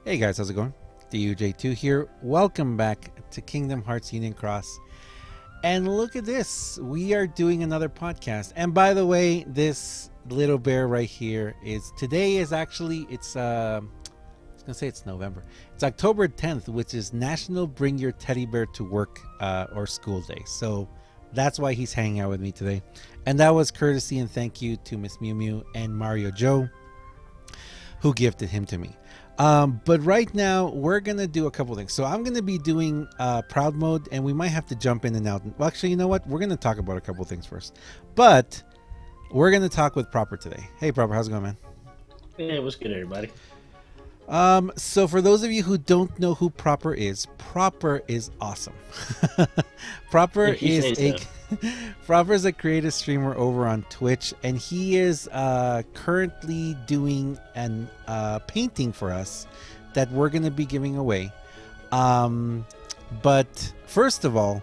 Hey guys, how's it going? DUJ2 here. Welcome back to Kingdom Hearts Union Cross. And look at this. We are doing another podcast. And by the way, this little bear right here is today is actually it's I was gonna say it's November. It's October 10th, which is National Bring Your Teddy Bear to Work or School Day. So that's why he's hanging out with me today. And that was courtesy and thank you to Miss Mew Mew and Mario Joe, who gifted him to me. But right now we're gonna do a couple things. So I'm gonna be doing proud mode, and we might have to jump in and out. Well, actually, you know what, we're gonna talk about a couple things first, but we're gonna talk with Proper today. Hey Proper, how's it going, man? Hey, what's good, everybody? So for those of you who don't know who Proper is awesome. Proper is a Proper is a creative streamer over on Twitch, and he is currently doing an painting for us that we're going to be giving away. But first of all,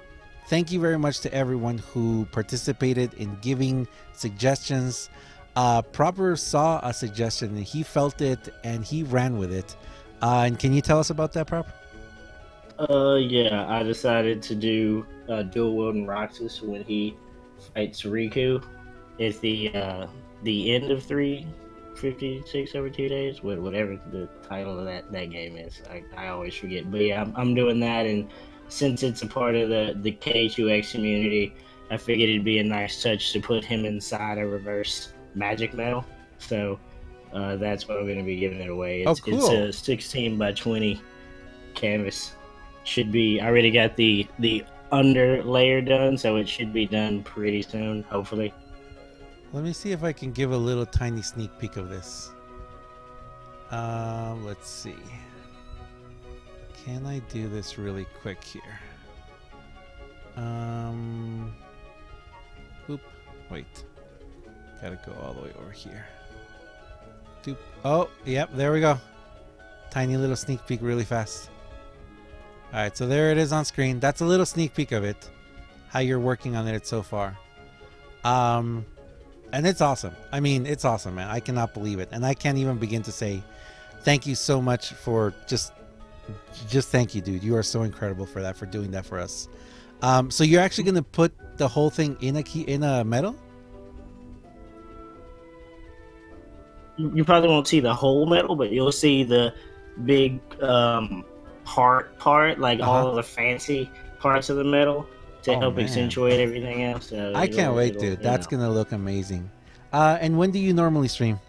thank you very much to everyone who participated in giving suggestions. Proper saw a suggestion and he felt it and he ran with it. And can you tell us about that, Proper? Yeah, I decided to do dual wielding Roxas when he fights Riku. It's the end of 356 over 2 days, whatever the title of that game is. I always forget. But yeah, I'm doing that, and since it's a part of the KHux community, I figured it'd be a nice touch to put him inside a reverse magic medal. So that's what I'm going to be giving it away. Cool. It's a 16 by 20 canvas. Should be, I already got the under layer done, so it should be done pretty soon, hopefully. Let me see if I can give a little tiny sneak peek of this. Let's see. Can I do this really quick here? Oop, wait. Gotta go all the way over here. Doop. Oh, yep, there we go. Tiny little sneak peek really fast. Alright, so there it is on screen. That's a little sneak peek of it. How you're working on it so far. And it's awesome. I mean, it's awesome, man. I cannot believe it. And I can't even begin to say thank you so much for just thank you, dude. You are so incredible for that, for doing that for us. So you're actually going to put the whole thing in a medal? You probably won't see the whole medal, but you'll see the big part, like all of the fancy parts of the medal to help accentuate everything else. So I can't wait, dude. That's gonna look amazing. And when do you normally stream?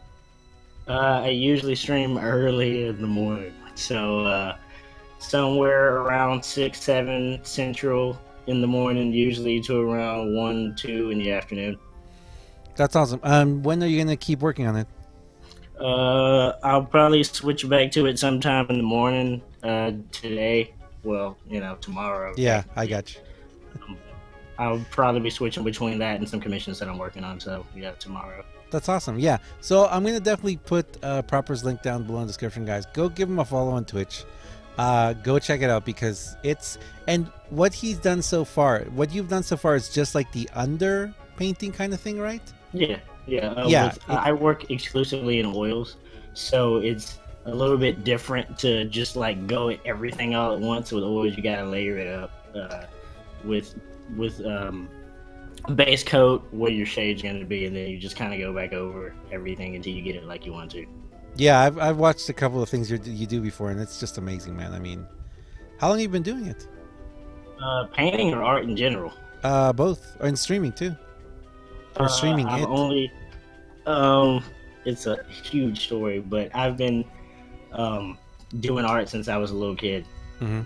I usually stream early in the morning, so somewhere around 6, 7 Central in the morning, usually to around 1, 2 in the afternoon. That's awesome. When are you gonna keep working on it? I'll probably switch back to it sometime in the morning today. Well, tomorrow. Yeah, I got you. I'll probably be switching between that and some commissions that I'm working on, so yeah, tomorrow. That's awesome. Yeah, so I'm going to definitely put Proper's link down below in the description, guys. Go give him a follow on Twitch. Go check it out, because and what he's done so far, what you've done so far is just like the under painting kind of thing, right? Yeah. Yeah. I work exclusively in oils, so it's a little bit different to just like go at everything all at once. With oils, you gotta layer it up with base coat, where your shade's gonna be, and then you just kind of go back over everything until you get it like you want to. Yeah, I've watched a couple of things you do before, and it's just amazing, man. I mean, how long have you been doing it? Painting or art in general? Both, and streaming too. Or streaming I'm it. only it's a huge story, but I've been doing art since I was a little kid.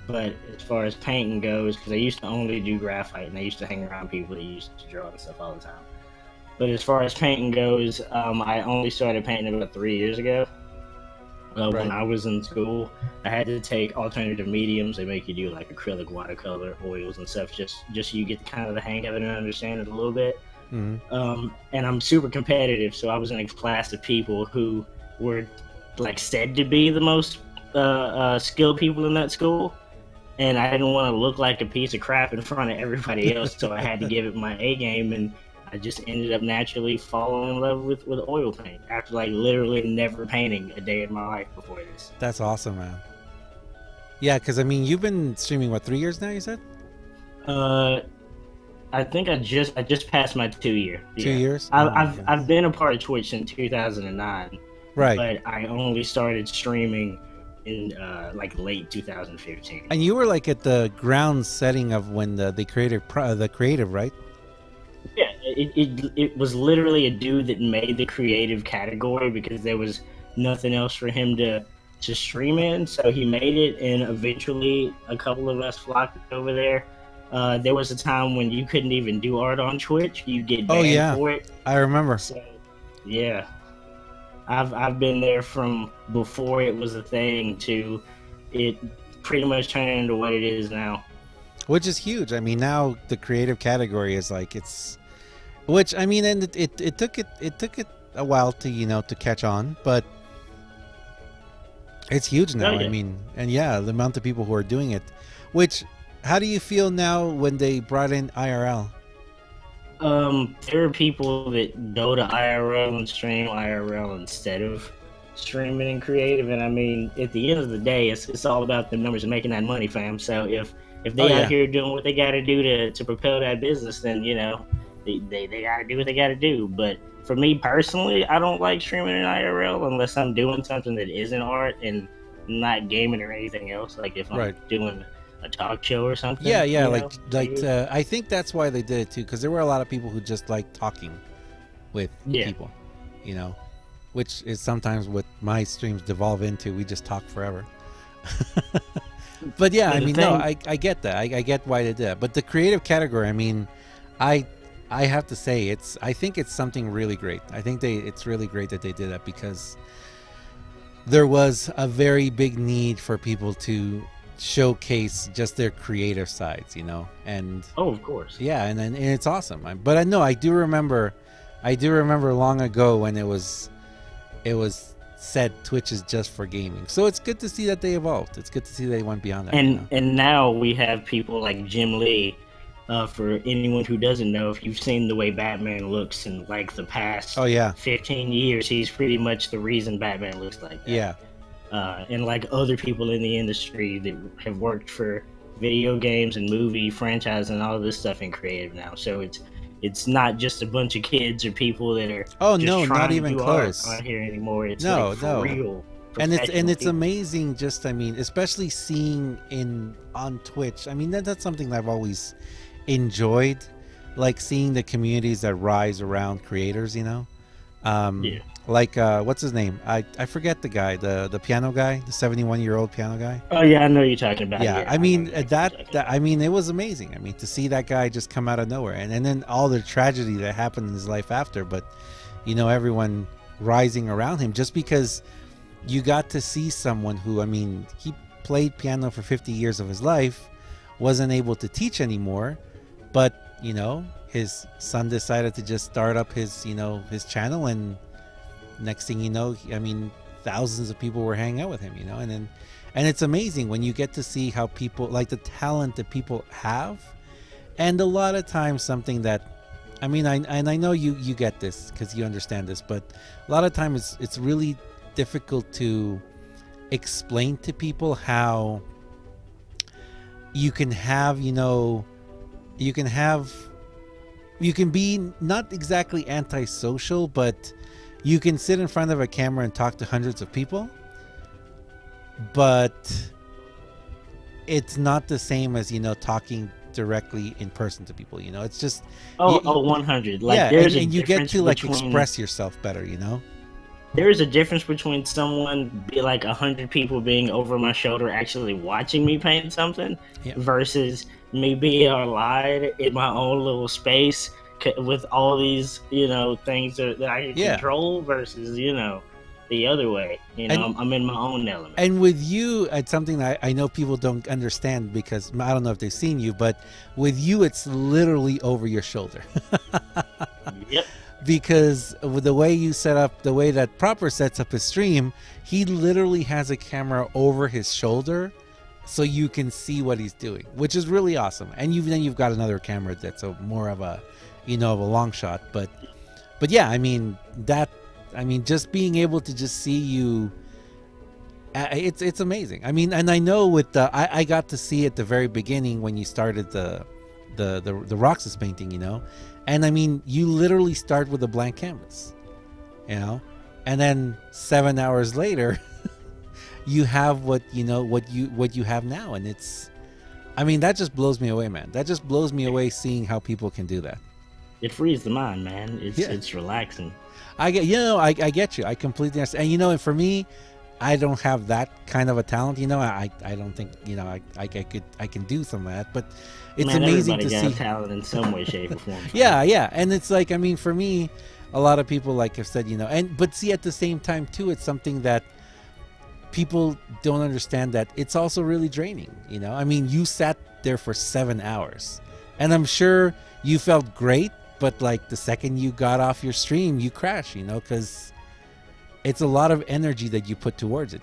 But as far as painting goes, because I used to only do graphite, and I used to hang around people that used to draw and stuff all the time. But as far as painting goes, I only started painting about 3 years ago. When I was in school, I had to take alternative mediums. They make you do like acrylic, watercolor, oils, and stuff, just so you get kind of the hang of it and understand it a little bit. And I'm super competitive, so I was in a class of people who were like said to be the most skilled people in that school, and I didn't want to look like a piece of crap in front of everybody else, so I had to give it my A game, and I just ended up naturally falling in love with oil paint after like literally never painting a day in my life before this. That's awesome, man. Yeah, because I mean, you've been streaming what, 3 years now? You said. Uh, I think I just passed my 2 year. 2 years. I, Oh my I've goodness. been a part of Twitch in 2009, Right. but I only started streaming in like late 2015. And you were like at the ground setting of when the creative, right? Yeah, it was literally a dude that made the creative category because there was nothing else for him to stream in. So he made it, and eventually a couple of us flocked over there. There was a time when you couldn't even do art on Twitch; you get Oh banned yeah, for it. I remember. So yeah, I've been there from before it was a thing to it pretty much turning into what it is now. Which is huge. I mean, now the creative category is like which I mean, and it took it a while to to catch on, but it's huge now. Oh, yeah. I mean, and yeah, the amount of people who are doing it. Which, how do you feel now when they brought in IRL? There are people that go to IRL and stream IRL instead of streaming and creative, and I mean, at the end of the day, it's all about the numbers and making that money, fam. So if they out here doing what they got to do to propel that business, then they got to do what they got to do. But for me personally, I don't like streaming in IRL unless I'm doing something that isn't art and not gaming or anything else. Like if I'm doing a talk show or something. Yeah, like I think that's why they did it too, because there were a lot of people who just like talking with people, which is sometimes what my streams devolve into. We just talk forever. But yeah, I mean, no, I get that. I get why they did that. But the creative category, I mean, I have to say, I think it's something really great. I think it's really great that they did that, because there was a very big need for people to showcase just their creative sides, and of course, yeah, and it's awesome. But I know I do remember long ago when it was said Twitch is just for gaming. So it's good to see that they evolved. It's good to see they went beyond that. And now we have people like Jim Lee. For anyone who doesn't know, if you've seen the way Batman looks in like the past 15 years, he's pretty much the reason Batman looks like that. Yeah. And like other people in the industry that have worked for video games and movie franchise and all this stuff in creative now. So it's not just a bunch of kids or people that are not even close on here anymore. It's no. real. And it's amazing, just I mean, especially seeing on Twitch. I mean, that's something that I've always enjoyed, like seeing the communities that rise around creators, like what's his name, I forget the guy, the piano guy, the 71-year-old piano guy. Oh yeah, I know you're talking about. Yeah, I mean I mean, it was amazing. I mean, to see that guy just come out of nowhere, and then all the tragedy that happened in his life after, but everyone rising around him, just because you got to see someone who, I mean, he played piano for 50 years of his life, wasn't able to teach anymore, but his son decided to just start up his his channel, and next thing you know, I mean, thousands of people were hanging out with him, and it's amazing when you get to see how people, like the talent that people have. And a lot of times, something that, I mean, I know you get this because you understand this, but a lot of times it's really difficult to explain to people how you can have you can be not exactly antisocial, but you can sit in front of a camera and talk to hundreds of people, but it's not the same as talking directly in person to people. It's just 100. Like, yeah, there's and you get to like between, express yourself better. There is a difference between someone, like 100 people being over my shoulder actually watching me paint something, versus me being online in my own little space with all these things that I can control, versus the other way. I'm in my own element. And with you, it's something that I know people don't understand, because I don't know if they've seen you, but with you, it's literally over your shoulder. Yep. Because with the way you set up, the way that Proper sets up his stream, he literally has a camera over his shoulder, so you can see what he's doing, which is really awesome. And you've got another camera that's more of a, of a long shot. But yeah, I mean, just being able to just see you It's amazing. I mean, and I know with I got to see at the very beginning when you started the Roxas painting, you know, and I mean, you literally start with a blank canvas, you know, and then 7 hours later, you have what you have now, and it's, I mean, that just blows me away, man. That just blows me away seeing how people can do that. It frees the mind, man. It's relaxing. I get you. I completely understand. And and for me, I don't have that kind of a talent. I don't think I can do some of that. But it's amazing to see talent in some way, shape, or form. Yeah. And it's like, I mean, for me, a lot of people, like have said, but see, at the same time too, it's something that people don't understand, that it's also really draining. I mean, you sat there for 7 hours, and I'm sure you felt great. But like the second you got off your stream, you crash, because it's a lot of energy that you put towards it,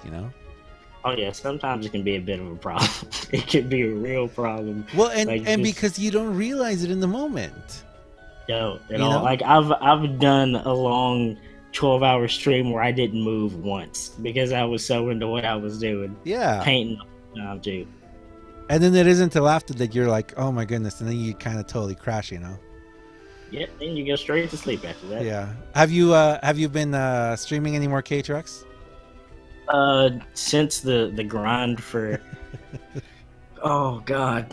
Oh yeah, sometimes it can be a bit of a problem. It can be a real problem. Well, and because you don't realize it in the moment. Yo, like I've done a long 12-hour stream where I didn't move once because I was so into what I was doing. Yeah, painting too. And then it isn't until after that you're like, oh my goodness, and then you kind of totally crash, Yeah, then you go straight to sleep after that. Yeah. Have you been streaming any more KHux? Since the grind for oh god.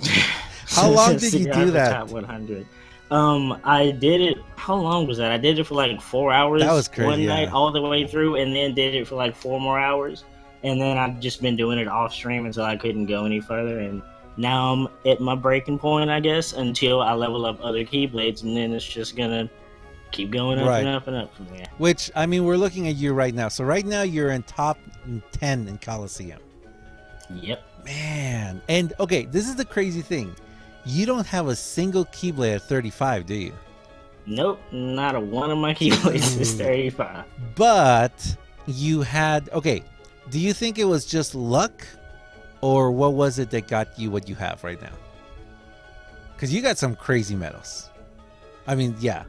How long did you do that? Top 100. I did it. How long was that? I did it for like 4 hours. That was crazy. One night all the way through, and then did it for like 4 more hours, and then I've just been doing it off stream until I couldn't go any further, and now I'm at my breaking point, I guess, until I level up other keyblades, and then it's just gonna keep going up and up and up from there. Which, I mean, we're looking at you right now. So right now you're in top 10 in Coliseum. Yep. Man. And okay, this is the crazy thing. You don't have a single keyblade at 35, do you? Nope, not a one of my keyblades is 35. But you had, okay, do you think it was just luck? Or what was it that got you what you have right now? Because you got some crazy medals. I mean, yeah.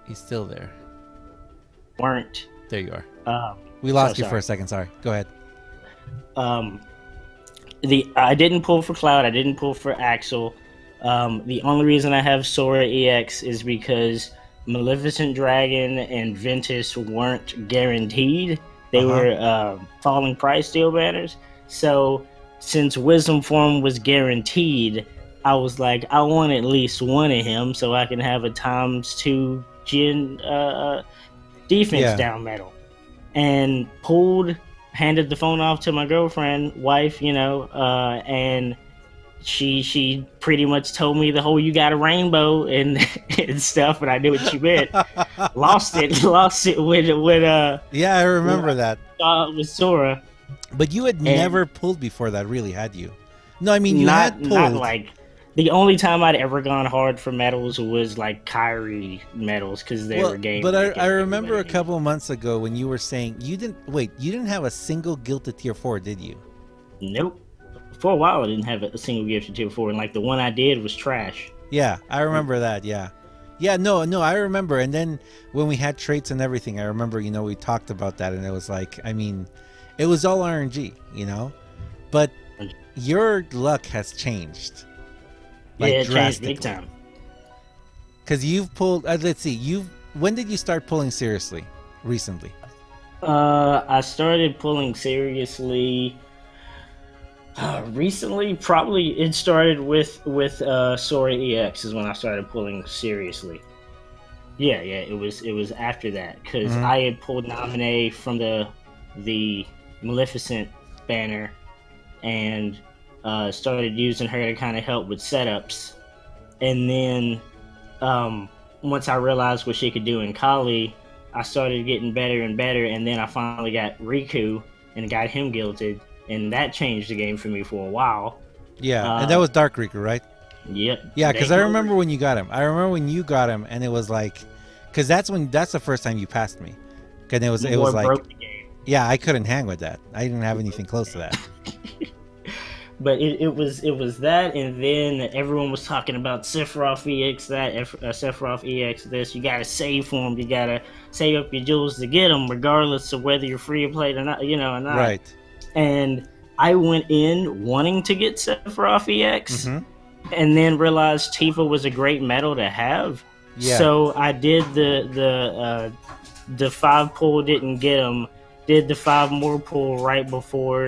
He's still there. Weren't. There you are. We lost you for a second. Sorry. Go ahead. I didn't pull for Cloud. I didn't pull for Axel. The only reason I have Sora EX is because Maleficent Dragon and Ventus weren't guaranteed. They were falling price deal banners. So since Wisdom Form was guaranteed, I was like, I want at least one of him so I can have a ×2 gen defense down medal. And handed the phone off to my wife, and she pretty much told me the whole "you got a rainbow" and stuff, and I knew what she meant. lost it with yeah, I remember that with Sora. But you had never pulled before that, really, had you? No, I mean, you had pulled. Not like the only time I'd ever gone hard for medals was like Kyrie medals because they were game. But I remember a couple of months ago when you were saying you didn't have a single Gilded Tier 4, did you? Nope. For a while, I didn't have a single Gilded Tier 4, and like the one I did was trash. Yeah, I remember that. Yeah, no, I remember. And then when we had traits and everything, I remember, we talked about that, and it was like, I mean, it was all RNG, but your luck has changed. Like, it changed big time. Because you've pulled. Let's see. When did you start pulling seriously? Recently. I started pulling seriously. Recently, probably it started with Sora EX is when I started pulling seriously. Yeah, it was after that because I had pulled Nominee from the Maleficent banner and started using her to kind of help with setups, and then once I realized what she could do in Kali, I started getting better and better, and then I finally got Riku and got him gilded. And that changed the game for me for a while. Yeah, and that was Dark Riku, right? Yep. Yeah, because I remember when you got him. I remember when you got him, and it was like, because that's the first time you passed me. And it was like, broke the game. Yeah, I couldn't hang with that. I didn't have anything close to that. But it was that, and then everyone was talking about Sephiroth EX that, Sephiroth EX this. You gotta save for them. You gotta save up your jewels to get them, regardless of whether you're free to play or not. Or not. Right. And I went in wanting to get Sephiroth EX, and then realized Tifa was a great medal to have. Yeah. So I did the 5 pull, didn't get him. Did the 5 more pull right before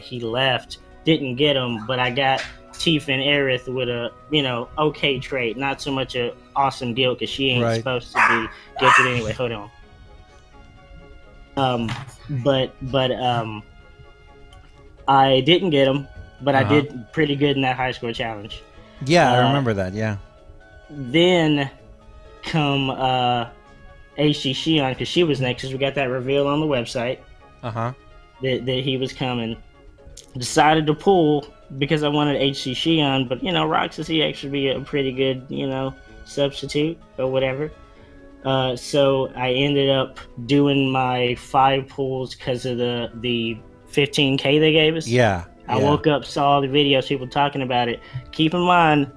he left. Didn't get him, but I got Tifa and Aerith with a, okay trait. Not so much a awesome guild, because she ain't supposed to be gifted anyway. Hold on. But I didn't get him, but I did pretty good in that high score challenge. Yeah, I remember that, yeah. Then come HD Shion, because she was next, because we got that reveal on the website. That he was coming. Decided to pull because I wanted HC Shion, but Roxas EX would be a pretty good substitute or whatever. So I ended up doing my 5 pulls because of the 15K they gave us. I woke up, saw the videos, people talking about it. Keep in mind,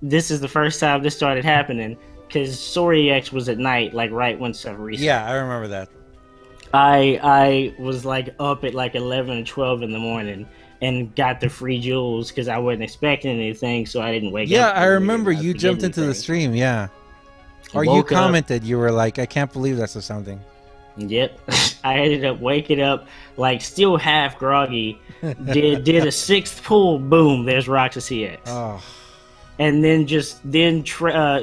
this is the first time this started happening, because Sora EX was at night, like right when stuff reset. Yeah, I remember that. I was like up at like 11 or 12 in the morning and got the free jewels because I wasn't expecting anything, so I didn't wake up. Yeah, I remember you jumped into the stream, yeah. Or you commented, you were like, I can't believe that's or something. Yep. I ended up waking up like still half groggy. did a 6th pull, boom, there's Roxas EX. Oh. And then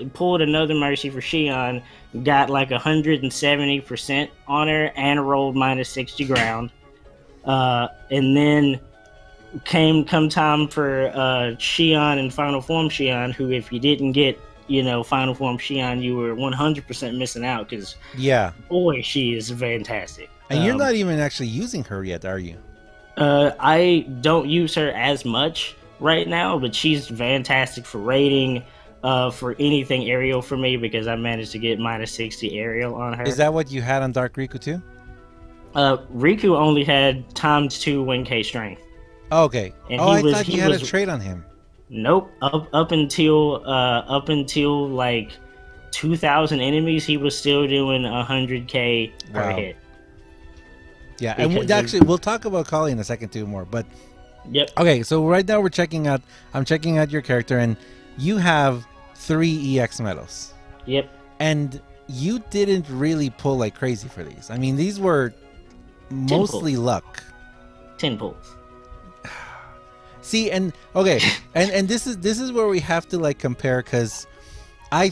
pulled another Mercy for Shion, got like 170% on her, and rolled -60 ground. And then come time for Shion and Final Form Shion, who if you didn't get Final Form Shion, you were 100% missing out, because boy, she is fantastic. And you're not even actually using her yet, are you? I don't use her as much right now, but she's fantastic for raiding, for anything aerial for me, because I managed to get -60 aerial on her. Is that what you had on Dark Riku too? Riku only had ×2 1K strength. Oh, okay. And I thought you had a trait on him. Nope. Up until like 2,000 enemies, he was still doing 100K per hit. Yeah, and actually, we'll talk about Kali in a second too more. But okay, so right now I'm checking out your character, and you have 3 EX medals. Yep. And you didn't really pull like crazy for these. I mean, these were mostly luck. 10 pulls. See, and okay, and this is where we have to like compare, because I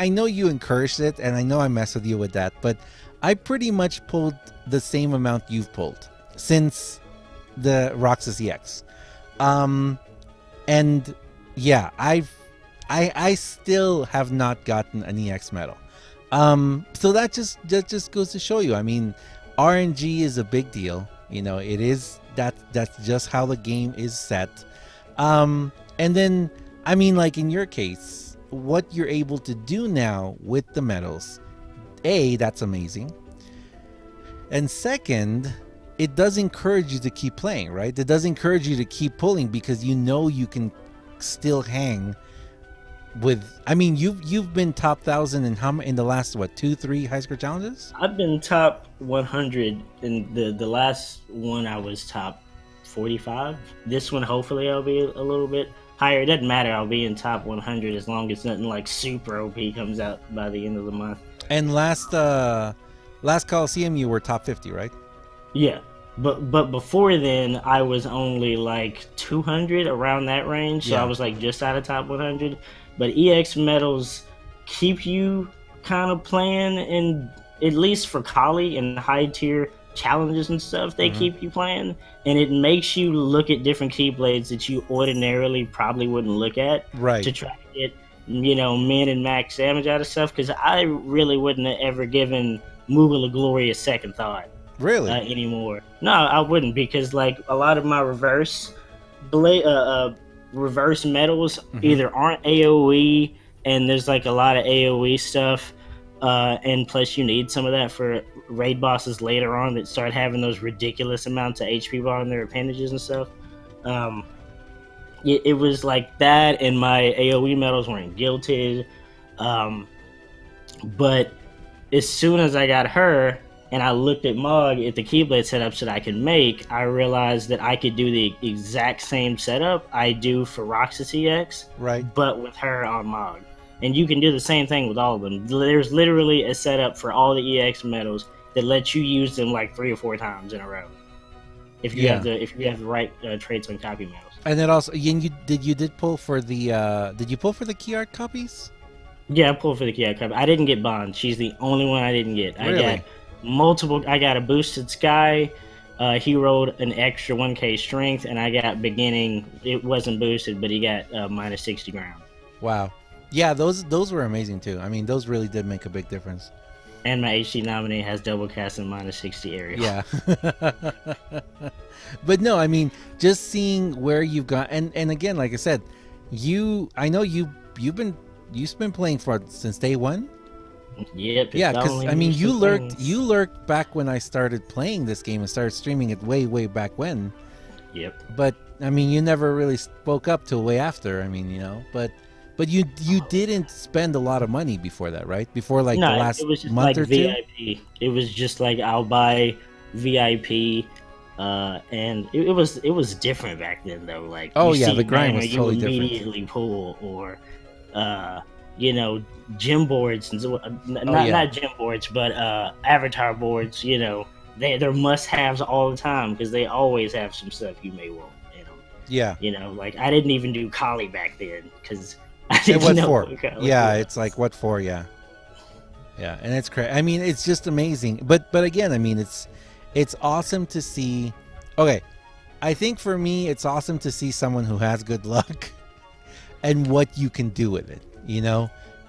know you encouraged it, and I know I messed with you with that, but I pretty much pulled the same amount you've pulled since the Roxas EX. And yeah, I still have not gotten an EX medal. So that just goes to show you, I mean, RNG is a big deal. It is that's just how the game is set. And then, I mean, like in your case, what you're able to do now with the medals, that's amazing. And second, it does encourage you to keep playing, right? It does encourage you to keep pulling, because you can still hang with. I mean, you've been top 1,000 in the last 2-3 high score challenges? I've been top 100 in the last one. I was top 45. This one, hopefully, I'll be a little bit higher. It doesn't matter. I'll be in top 100 as long as nothing like super OP comes out by the end of the month. And last Coliseum, you were top 50, right? Yeah, but before then, I was only like 200, around that range. So I was like just out of top 100. But EX medals keep you kind of playing, and at least for Kali and high tier challenges and stuff, they keep you playing, and it makes you look at different keyblades that you ordinarily probably wouldn't look at, right, to try to get min and max damage out of stuff, because I really wouldn't have ever given Moogle of Glory a second thought anymore. No, I wouldn't, because like a lot of my reverse medals either aren't AoE, and there's like a lot of AoE stuff, and plus you need some of that for raid bosses later on that start having those ridiculous amounts of HP bar on their appendages and stuff. it was like that, and my AoE medals weren't gilted. But as soon as I got her and I looked at Mog at the Keyblade setups that I could make, I realized that I could do the exact same setup I do for Roxas EX, right? But with her on Mog. And you can do the same thing with all of them. There's literally a setup for all the EX medals that lets you use them like 3 or 4 times in a row. If you have the right traits on copy medals. And then also, you did pull for the did you pull for the key art copies? Yeah, I pulled for the key art copy. I didn't get Bond. She's the only one I didn't get. Really? I got multiple. I got a boosted Sky. He rolled an extra 1k strength, and I got beginning. It wasn't boosted, but he got minus 60 ground. Wow. Yeah, those were amazing too. I mean, those really did make a big difference. And my HC nominee has double cast and minus 60 area. Yeah. But no, I mean, just seeing where you've gone, and again, like I said, I know you've been playing since day one. Yep. Yeah, because I mean, you lurked back when I started playing this game and started streaming it way back when. Yep. But I mean, you never really spoke up till way after. I mean, but you didn't spend a lot of money before that, right? Before the last month or two. VIP. It was just like I'll buy VIP. And it was different back then though. Like, the grind was totally different. Immediately pull or gym boards and so not gym boards, but avatar boards. They're must-haves all the time because they always have some stuff you may want. Yeah. Like I didn't even do Kali back then because I didn't what know for? It's like what for? Yeah, and it's crazy. I mean, it's just amazing. But again, I mean, it's awesome to see. Okay, I think for me, it's awesome to see someone who has good luck and what you can do with it.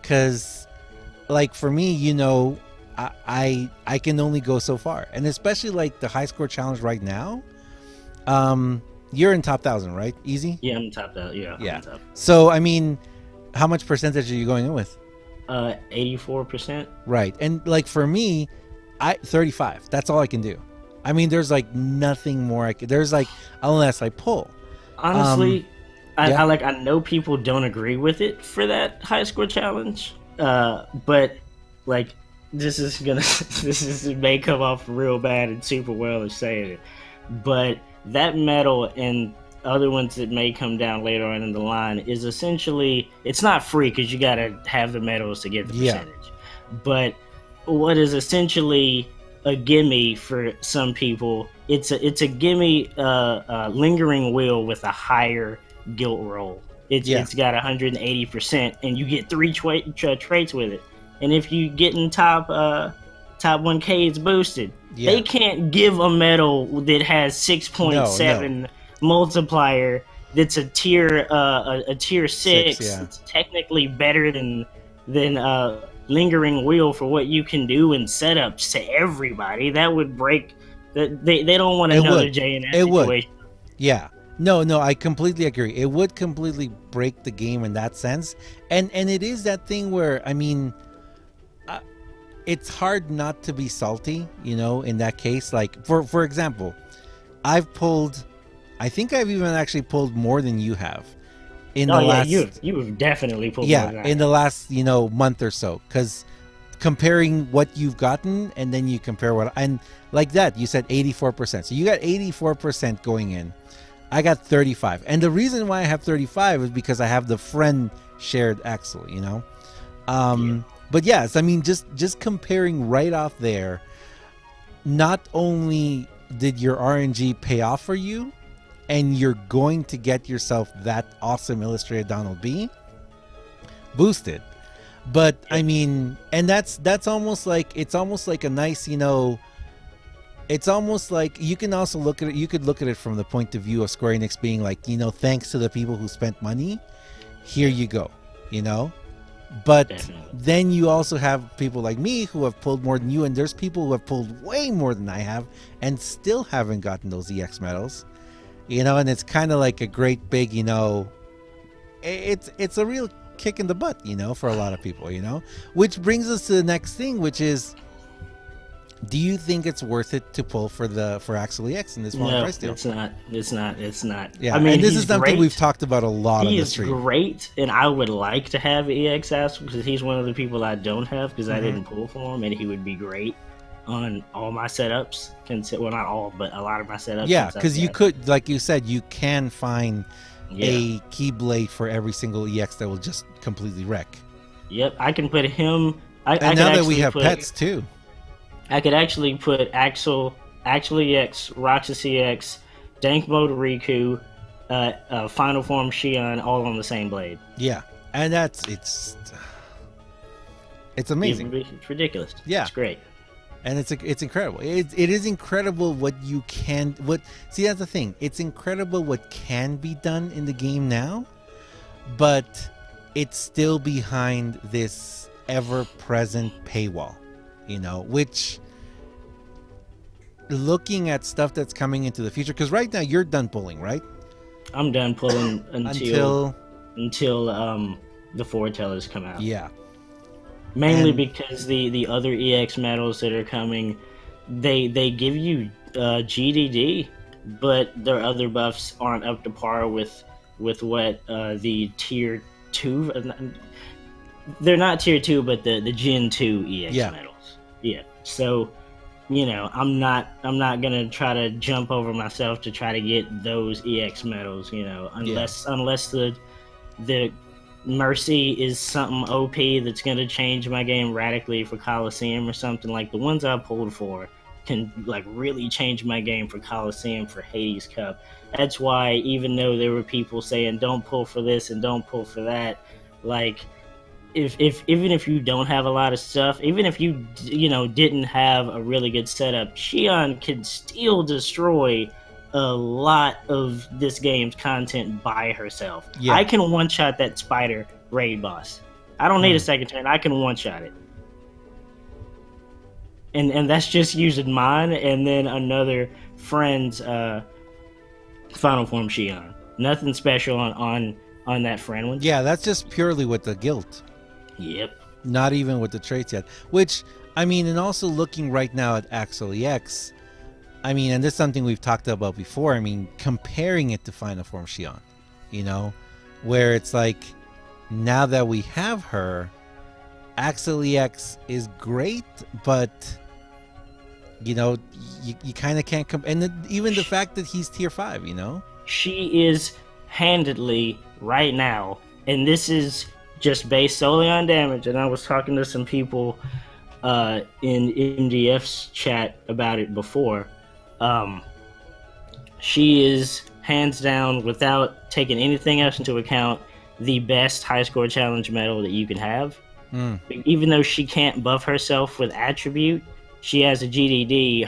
Because like for me, I can only go so far, and especially like the high score challenge right now. You're in top 1,000, right? Easy. Yeah, I'm in top 1,000. Yeah. Top. So I mean, how much percentage are you going in with? 84%. Right, and like for me, 35. That's all I can do. I mean, there's like nothing more I could. There's like unless I pull. Honestly, I know people don't agree with it for that high score challenge. But like this may come off real bad and super well as saying it, but that medal and other ones that may come down later on in the line is essentially, it's not free because you got to have the medals to get the percentage. But what is essentially a gimme for some people, it's a gimme lingering wheel with a higher guilt roll. It's got 180%, and you get 3 traits with it. And if you get in top 1K, it's boosted. They can't give a medal that has 6.7 multiplier. That's a tier 6. It's technically better than lingering wheel for what you can do in setups to everybody. That would break. They don't want another JNS situation. Would. Yeah. No, I completely agree. It would completely break the game in that sense. And it is that thing where, I mean, it's hard not to be salty, in that case. Like, for example, I think I've even actually pulled more than you have. You've definitely pulled more than that. In the last, month or so. Because comparing what you've gotten and then you compare and like that, you said 84%. So you got 84% going in. I got 35. And the reason why I have 35 is because I have the friend shared Axel, But yes, I mean, just comparing right off there, not only did your RNG pay off for you, and you're going to get yourself that awesome illustrated Donald B boosted, but I mean, and that's almost like, it's almost like a nice, it's almost like you can also look at it. You could look at it from the point of view of Square Enix being like, thanks to the people who spent money, here you go, But definitely. Then you also have people like me who have pulled more than you, and there's people who have pulled way more than I have and still haven't gotten those EX medals, and it's kind of like a great big, it's a real kick in the butt, for a lot of people, which brings us to the next thing, which is Do you think it's worth it to pull for Axel EX in this falling price deal? It's not. It's not. Yeah, I mean, and this is something great. we've talked about a lot on the stream. He is great, and I would like to have EX Axel because he's one of the people I don't have because I didn't pull for him, and he would be great on all my setups. Well, not all, but a lot of my setups. Yeah, because you could, like you said, you can find a Keyblade for every single EX that will just completely wreck. Yep, I can put him. And now that we have pets too, I could actually put Axel EX, Roxas EX, Dank Mode Riku, Final Form Shion all on the same blade. Yeah, and it's amazing. It's ridiculous. Yeah, it's great. And it's incredible. It is incredible what you can. See, that's the thing. It's incredible what can be done in the game now, but it's still behind this ever-present paywall. You know, which looking at stuff that's coming into the future, because right now you're done pulling, right? I'm done pulling until the foretellers come out. Yeah. Mainly because the other EX medals that are coming, they give you GDD, but their other buffs aren't up to par with what the tier 2. They're not tier 2, but the Gen 2 EX medals. Yeah. So, you know, I'm not gonna try to jump over myself to try to get those EX medals. You know, unless the Mercy is something OP that's going to change my game radically for Coliseum or something. Like the ones I pulled for can like really change my game for Coliseum, for Hades Cup. That's why even though there were people saying don't pull for this and don't pull for that, like even if you don't have a lot of stuff, even if you didn't have a really good setup, Shion can still destroy a lot of this game's content by herself. Yeah. I can one-shot that spider raid boss. I don't need a second turn. I can one-shot it. And that's just using mine and then another friend's Final Form Shion. Nothing special on that friend one. Yeah, that's just purely with the guild. Yep. Not even with the traits yet. Which, I mean, and also looking right now at Axel EX, I mean, and this is something we've talked about before. I mean, comparing it to Final Form Shion, you know, where it's like, now that we have her, Axel EX is great, but, you know, you kind of can't and even the fact that he's tier 5, you know? She is handedly, right now, and this is just based solely on damage, and I was talking to some people in MDF's chat about it before. She is hands down, without taking anything else into account, the best high score challenge medal that you can have. Even though she can't buff herself with attribute, she has a GDD.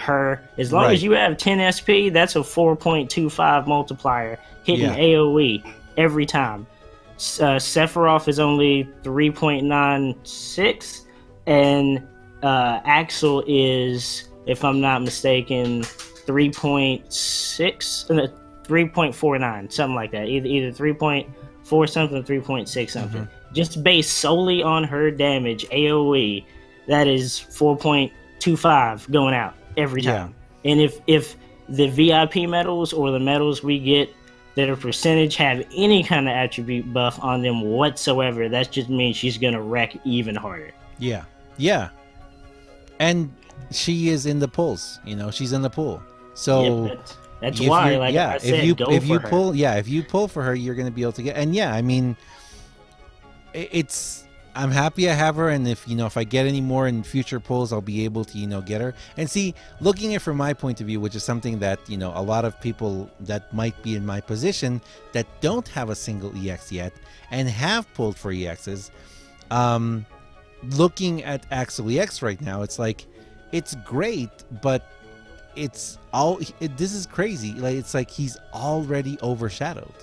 As long as you have 10 SP, that's a 4.25 multiplier hitting AoE every time. Sephiroth is only 3.96, and Axel is, if I'm not mistaken, 3.49, something like that. Either 3.4 something, 3.6 something. Just based solely on her damage, AoE, that is 4.25 going out every time. And if the VIP medals or the medals we get that are percentage have any kind of attribute buff on them whatsoever, that just means she's gonna wreck even harder. Yeah. And she is in the pools, you know, she's in the pool. So that's why, like I said, if you pull for her, you're gonna be able to get. And I mean, I'm happy I have her, and if I get any more in future pulls, I'll be able to get her. And see, looking at it from my point of view, which is something that a lot of people that might be in my position that don't have a single EX yet and have pulled for EXs, looking at Axel EX right now, it's like, it's great, but this is crazy. Like, it's like he's already overshadowed,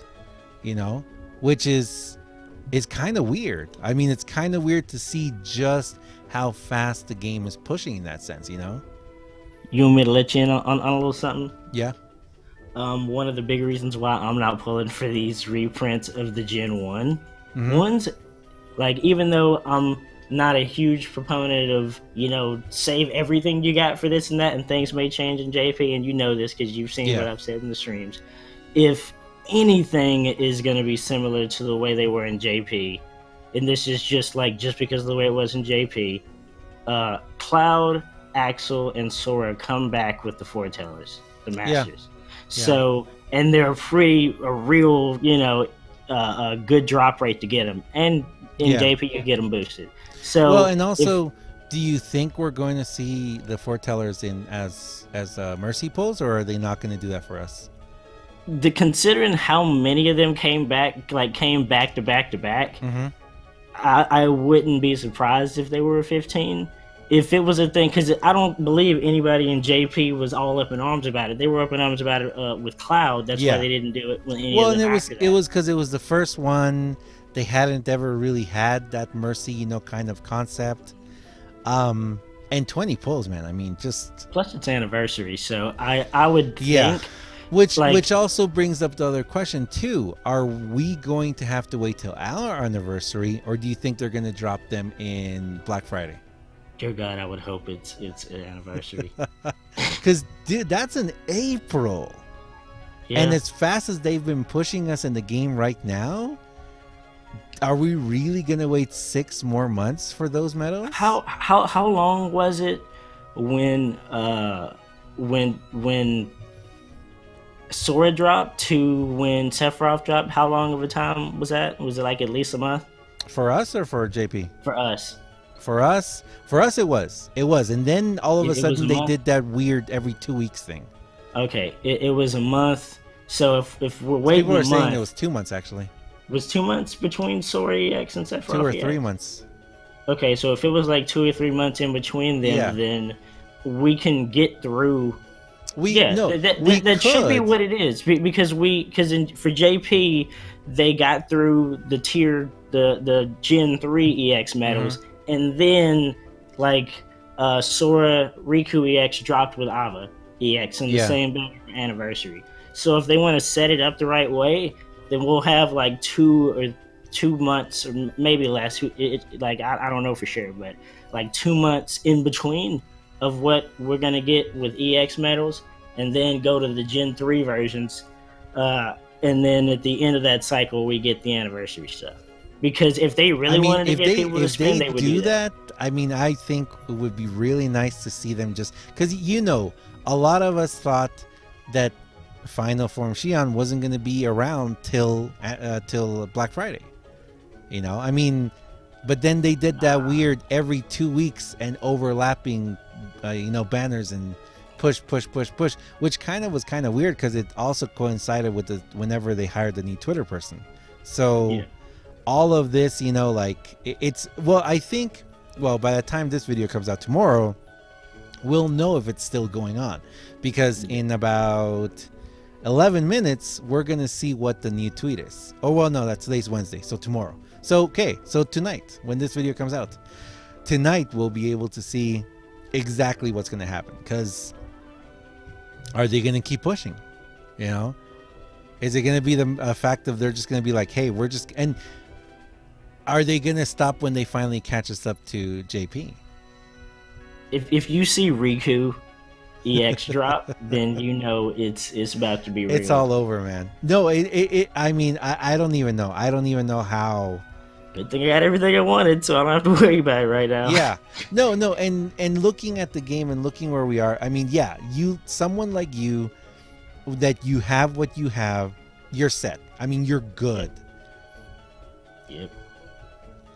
which is kind of weird. I mean, it's kind of weird to see just how fast the game is pushing in that sense, You want me to let you in on a little something? Yeah. One of the big reasons why I'm not pulling for these reprints of the Gen 1 ones, like, even though I'm not a huge proponent of, you know, save everything you got for this and that, and things may change in JP, and you know this because you've seen what I've said in the streams. If anything is going to be similar to the way they were in JP, and this is just because of the way it was in JP, Cloud, Axel, and Sora come back with the foretellers, the masters. So, and they're a real, you know, a good drop rate to get them, and in JP you get them boosted. So, well, and also, do you think we're going to see the foretellers in as mercy pulls, or are they not going to do that for us? Considering how many of them came back to back to back, I wouldn't be surprised if they were a 15. If it was a thing, because I don't believe anybody in JP was all up in arms about it. They were up in arms about it with Cloud. That's why they didn't do it with any of them. Well, and it was because it was the first one. They hadn't ever really had that mercy, you know, kind of concept. And 20 pulls, man. I mean, just plus it's anniversary, so I would think. Which also brings up the other question too. Are we going to have to wait till our anniversary, or do you think they're going to drop them in Black Friday? Dear God, I would hope it's an anniversary. Because, dude, that's in April. Yeah. And as fast as they've been pushing us in the game right now, are we really going to wait 6 more months for those medals? How long was it when Sora dropped to when Sephiroth dropped? How long of a time was that? Was it like at least a month? For us or for JP? For us. For us it was. And then all of a sudden they did that weird every 2 weeks thing. Okay, it was a month. So if we're waiting people are a saying month, it was 2 months actually. It was 2 months between Sora EX and Sephiroth 2 or EX? 3 months. Okay, so if it was like 2 or 3 months in between them, then we can get through. That should be what it is, because for JP they got through the the Gen 3 EX medals, and then Sora Riku EX dropped with Ava EX in the same build anniversary. So if they want to set it up the right way, then we'll have 2 months or maybe less. I don't know for sure, but 2 months in between of what we're gonna get with EX medals, and then go to the Gen 3 versions, and then at the end of that cycle we get the anniversary stuff. Because if they really wanted to get people to spend, they would do that. I mean, I think it would be really nice to see them, just because a lot of us thought that Final Form Xion wasn't going to be around till Black Friday. I mean, but then they did that weird every 2 weeks and overlapping, banners and push, which was kind of weird because it also coincided with whenever they hired the new Twitter person. So all of this, I think, by the time this video comes out tomorrow, we'll know if it's still going on, because in about 11 minutes we're gonna see what the new tweet is. Today's Wednesday, so tomorrow. So tonight, when this video comes out, tonight we'll be able to see exactly what's gonna happen. Because are they gonna keep pushing? Is it gonna be the fact of they're just gonna be like, hey, and are they gonna stop when they finally catch us up to JP? If you see Riku EX drop, then it's about to be real. It's all over, man. No, I mean, I don't even know. I don't even know how. Good thing I got everything I wanted, so I don't have to worry about it right now. Yeah. No, and looking at the game and looking where we are, I mean, someone like you, that you have what you have, you're set. I mean, you're good. Yep.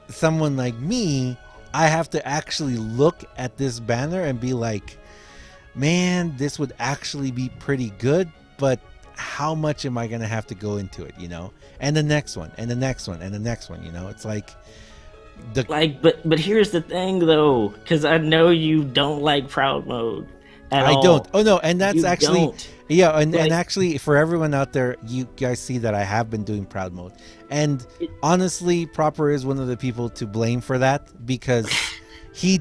Someone like me, I have to actually look at this banner and be like, man, this would actually be pretty good, but how much am I gonna have to go into it, and the next one and the next one and the next one, it's but here's the thing though, because I know you don't like proud mode at all. I don't. Oh no, and that's and actually for everyone out there, you guys see that I have been doing proud mode, and honestly, Proper is one of the people to blame for that, because he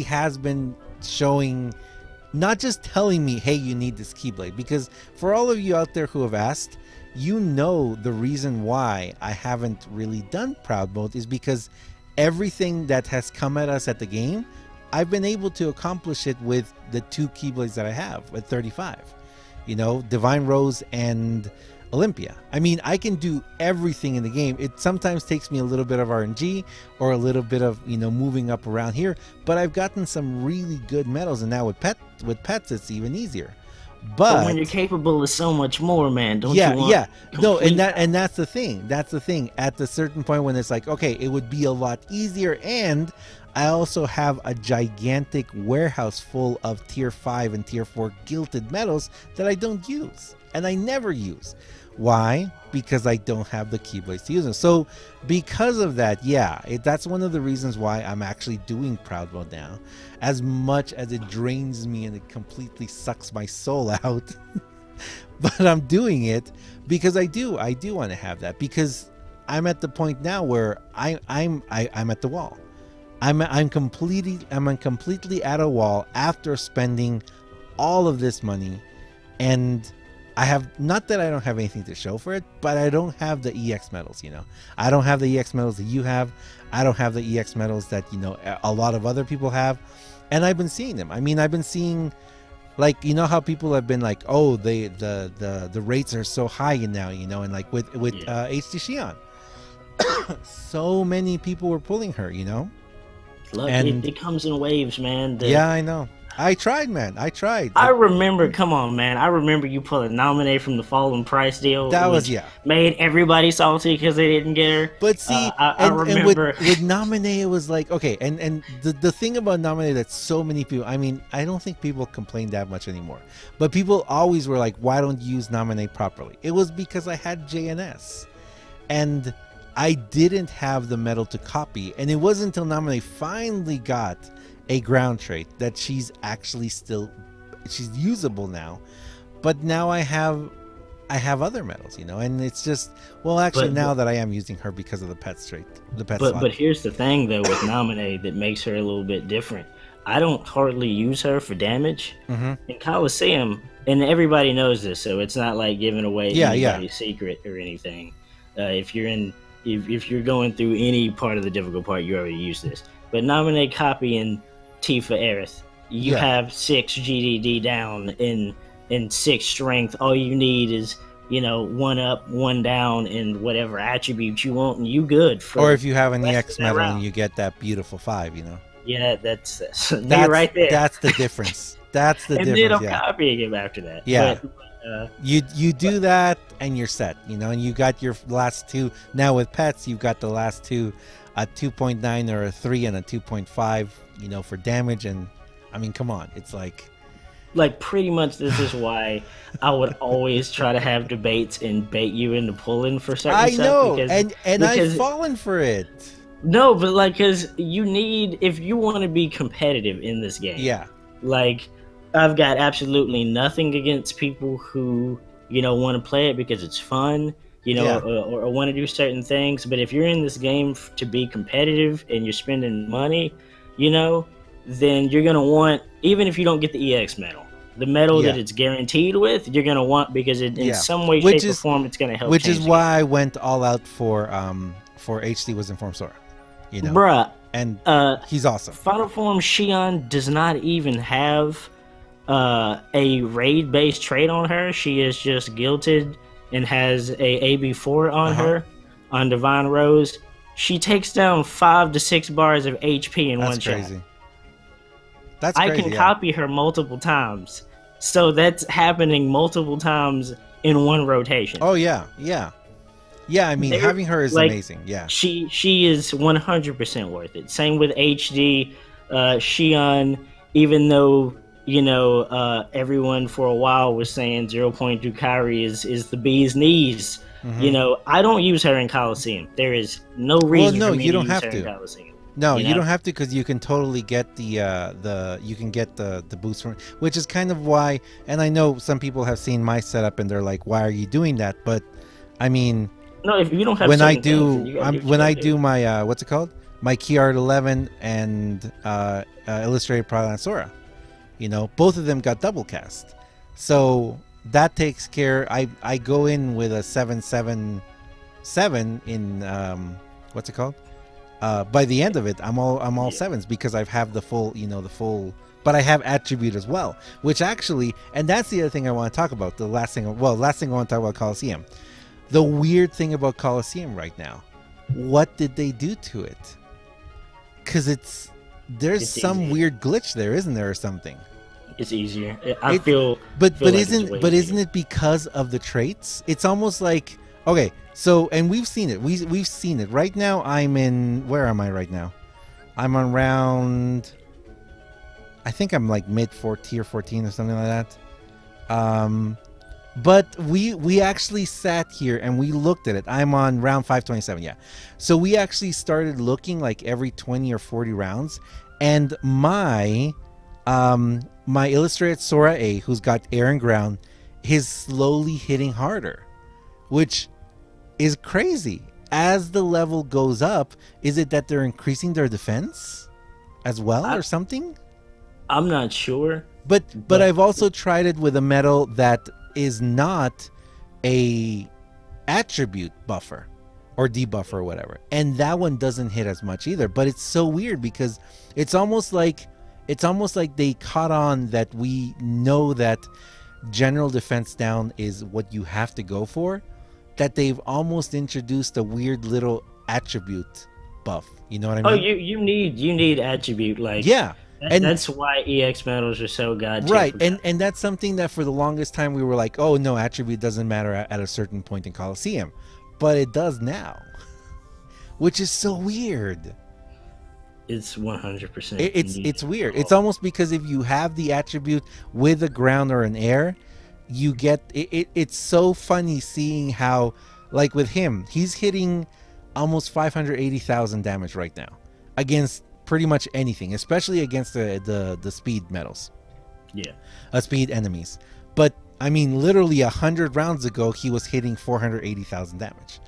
has been showing, not just telling me, hey, you need this Keyblade, because for all of you out there who have asked, the reason why I haven't really done proud mode is because everything that has come at us at the game, I've been able to accomplish it with the 2 Keyblades that I have at 35. You know, Divine Rose and Olympia. I mean, I can do everything in the game. It sometimes takes me a little bit of RNG or a little bit of, you know, moving up around here, but I've gotten some really good medals, and now with pets it's even easier. But when you're capable of so much more, man, don't you want no, and that's the thing. That's the thing. At a certain point when it's like, okay, it would be a lot easier, and I also have a gigantic warehouse full of tier 5 and tier 4 gilted medals that I don't use, and I never use. Why? Because I don't have the Keyblades to use them. So because of that, that's one of the reasons why I'm actually doing Proud Mode now. As much as it drains me and it completely sucks my soul out, but I'm doing it because I do want to have that, because I'm at the point now where I'm at the wall. I'm completely at a wall after spending all of this money, and I have, not that I don't have anything to show for it, but I don't have the EX medals, you know. I don't have the EX medals that you have. I don't have the EX medals that, you know, a lot of other people have. And I've been seeing them. I mean, I've been seeing, like, you know how people have been like, oh, the rates are so high now, you know, and like with HD Shion. So many people were pulling her, you know. Look, it comes in waves, man. Yeah, I know. I tried, man. I tried. I remember, come on, man. I remember you pulling Nominate from the Fallen Price deal. That was, made everybody salty because they didn't get her. But see, I remember. And with Nominate, it was like, okay, and the thing about Nominate that so many people, I mean, I don't think people complain that much anymore. But people always were like, why don't you use Nominate properly? It was because I had JNS. And I didn't have the medal to copy. And it wasn't until Nominate finally got a ground trait that she's actually she's usable now. But now I have other medals, you know, and it's just, well, actually, now that I am using her because of the pet trait, but here's the thing though with Nominate that makes her a little bit different. I don't hardly use her for damage in Coliseum, and everybody knows this, so it's not like giving away anybody's secret or anything. If you're going through any part of the difficult part, you already use this. But Nominate copy and Tifa Aerith, you have 6 GDD down in 6 strength. All you need is, you know, 1 up, 1 down, and whatever attribute you want, and you good. Or if you have an EX medal and you get that beautiful 5, you know. Yeah, that's right there. That's the difference. That's the difference. And then I'm copying him after that. Yeah. You do that and you're set, you know, and you got your last 2. Now with pets, you've got the last 2, a 2.9 or a 3 and a 2.5, you know, for damage. And I mean, come on, it's like pretty much this is why I would always try to have debates and bait you into pulling for certain stuff. I know, and I've fallen for it. No, but like, because you need, if you want to be competitive in this game, like, I've got absolutely nothing against people who, you know, want to play it because it's fun, you know, or want to do certain things. But if you're in this game to be competitive and you're spending money, you know, then you're going to want, even if you don't get the EX medal, the medal that it's guaranteed with, you're going to want, because in some way, shape, or form, it's going to help. Which is why I went all out for HD was Informed Sora, you know. Bruh. And he's awesome. Final Form Shion does not even have a raid-based trait on her. She is just guilted and has a AB4 on her on Divine Rose. She takes down 5 to 6 bars of HP in one shot. Crazy. That's crazy. I can copy her multiple times, so that's happening multiple times in one rotation. Oh yeah. I mean, having her is amazing. Yeah, she is 100% worth it. Same with HD Shion, even though, you know, everyone for a while was saying 0.2 Kairi is the bee's knees. You know, I don't use her in Coliseum. There is no reason for me to use her in Coliseum. No, you don't have to, because you can totally get the boost from, which is kind of why. And I know some people have seen my setup and they're like, "Why are you doing that?" But I mean, no, if you don't have when I do my what's it called, my Key Art 11 and Illustrated Proud Sora, you know, both of them got double cast, so that takes care. I go in with a 777 in what's it called, By the end of it, I'm all sevens because I have the full, but I have attribute as well, which actually, and that's the other thing I want to talk about. Last thing I want to talk about Colosseum. The weird thing about Colosseum right now, what did they do to it? Because there's some easier. Weird glitch there, isn't there, or something? It's easier. I feel isn't it because of the traits? It's almost like, okay, so, and we've seen it. We've seen it. Right now, where am I right now? I'm on round, I think I'm like tier 14 or something like that. But we actually sat here and we looked at it. I'm on round 527, yeah. So we actually started looking like every 20 or 40 rounds, and my illustrated Sora A, who's got air and ground, is slowly hitting harder, which is crazy. As the level goes up, is it that they're increasing their defense as well or something? I'm not sure. But I've also tried it with a medal that is not a attribute buffer or debuffer or whatever, and that one doesn't hit as much either. But it's so weird because it's almost like they caught on that we know that general defense down is what you have to go for, that they've almost introduced a weird little attribute buff. You know what I mean? Oh, you need attribute, like, yeah. And that's why EX medals are so goddamn right. And that's something that for the longest time we were like, oh no, attribute doesn't matter at a certain point in Colosseum, but it does now, which is so weird. It's 100%. It's weird. It's almost because if you have the attribute with a ground or an air, you get it. It's so funny seeing how, like with him, he's hitting almost 580,000 damage right now against pretty much anything, especially against the speed medals. Yeah. Speed enemies. But I mean, literally 100 rounds ago, he was hitting 480,000 damage.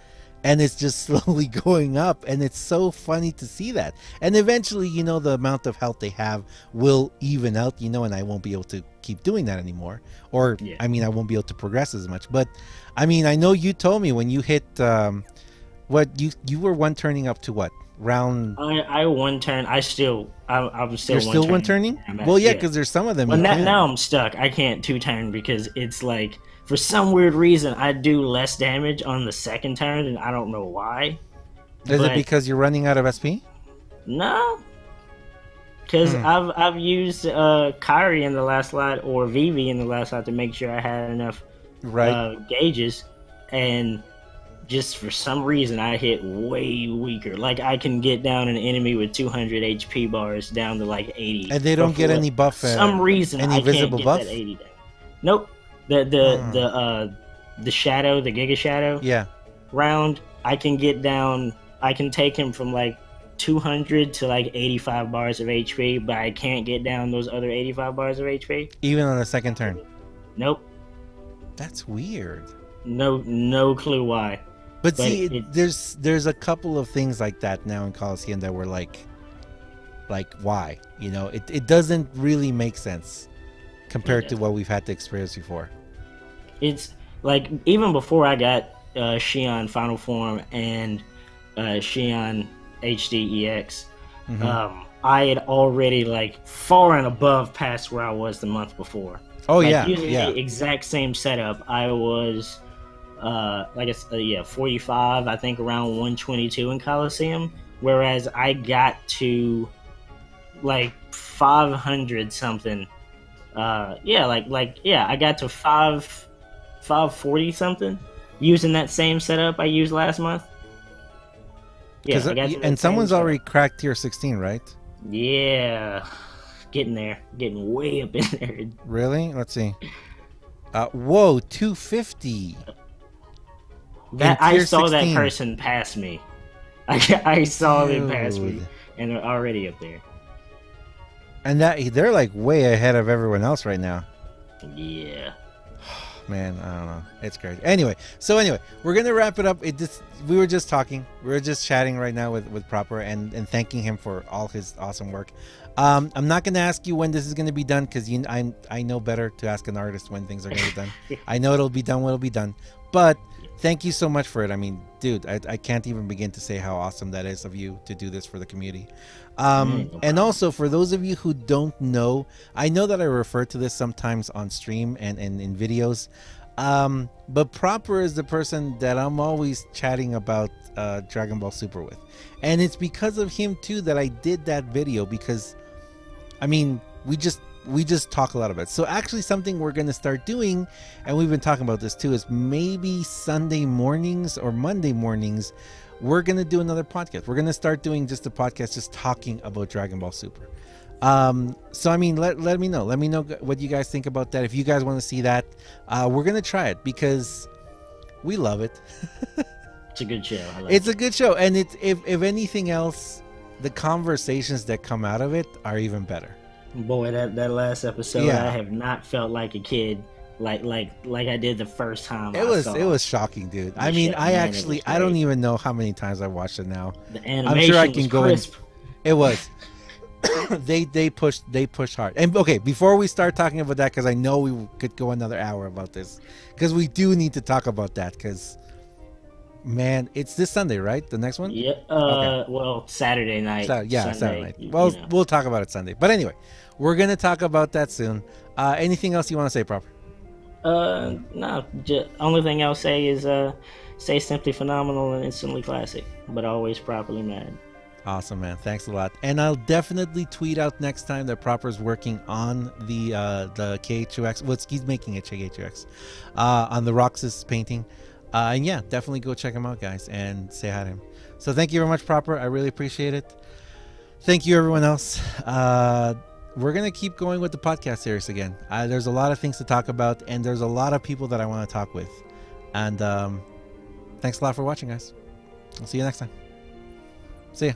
And it's just slowly going up, and it's so funny to see that. And eventually, the amount of health they have will even out, and I won't be able to keep doing that anymore. Or, yeah. I mean, I won't be able to progress as much. But, I mean, I know you told me when you hit, you were one turning up to what? Round... I one turn. I'm still You're still one turning? Well, yeah, because there's some of them. Well, now I'm stuck. I can't two turn because it's like, for some weird reason, I do less damage on the second turn, and I don't know why. Is it because you're running out of SP? No, because I've used Kyrie in the last slot or Vivi in the last slot to make sure I had enough gauges, and just for some reason I hit way weaker. Like I can get down an enemy with 200 HP bars down to like 80, and they don't get any buff. For some reason, any visible can't get buff? that 80 down. Nope. The shadow, the Giga Shadow, round, I can get down. I can take him from like 200 to like 85 bars of HP, but I can't get down those other 85 bars of HP. Even on the second turn. Nope. That's weird. No clue why. But see, there's a couple of things like that now in Colosseum that were like why? It doesn't really make sense compared to what we've had to experience before. It's like, even before I got Xion Final Form and Xion HD EX, I had already like far and above past where I was the month before. Oh, like, using the exact same setup, I was 45, I think around 122 in Colosseum, whereas I got to like 500 something. I got to 540 something using that same setup I used last month. Yeah, and someone's already cracked tier 16, right? Yeah, getting there, getting way up in there. Really? Let's see. Whoa, 250. That I saw 16. That person pass me. I saw them pass me, and they're already up there. And they're like way ahead of everyone else right now. Yeah. Man, I don't know. It's crazy. Anyway, we're gonna wrap it up. We were just talking. We were just chatting right now with Proper and thanking him for all his awesome work. I'm not gonna ask you when this is gonna be done because I know better to ask an artist when things are gonna be done. I know it'll be done when it'll be done. But thank you so much for it. I mean, dude, I can't even begin to say how awesome that is of you to do this for the community. And also for those of you who don't know, I know that I refer to this sometimes on stream and in videos, but Proper is the person that I'm always chatting about Dragon Ball Super with, and it's because of him too that I did that video, because I mean, we just talk a lot about it. So actually something we're going to start doing, and we've been talking about this too, is maybe Sunday mornings or Monday mornings we're going to do another podcast. We're going to start doing just a podcast just talking about Dragon Ball Super. So I mean, let me know what you guys think about that. If you guys want to see that, we're going to try it because we love it. It's a good show. It's a good show, and it's if anything else, the conversations that come out of it are even better. Boy, that last episode, I have not felt like a kid like I did the first time. It was shocking, dude. I mean, I don't even know how many times I watched it now. The animation I'm sure I can was go crisp. It was. they pushed hard. And okay, before we start talking about that, because I know we could go another hour about this, because we do need to talk about that, because man, it's this Sunday, right? The next one? Yeah. Okay. Well, Saturday night. Saturday night. Well, we'll talk about it Sunday. But anyway, we're gonna talk about that soon. Anything else you want to say, Proper? No. Only thing I'll say is stay simply phenomenal and instantly classic, but always properly mad. Awesome, man. Thanks a lot. And I'll definitely tweet out next time that Proper's working on the KHux. Well, he's making a KHux on the Roxas painting. And yeah, definitely go check him out, guys, and say hi to him. So thank you very much, Proper. I really appreciate it. Thank you, everyone else. We're going to keep going with the podcast series again. There's a lot of things to talk about, and there's a lot of people that I want to talk with. And thanks a lot for watching, guys. I'll see you next time. See ya.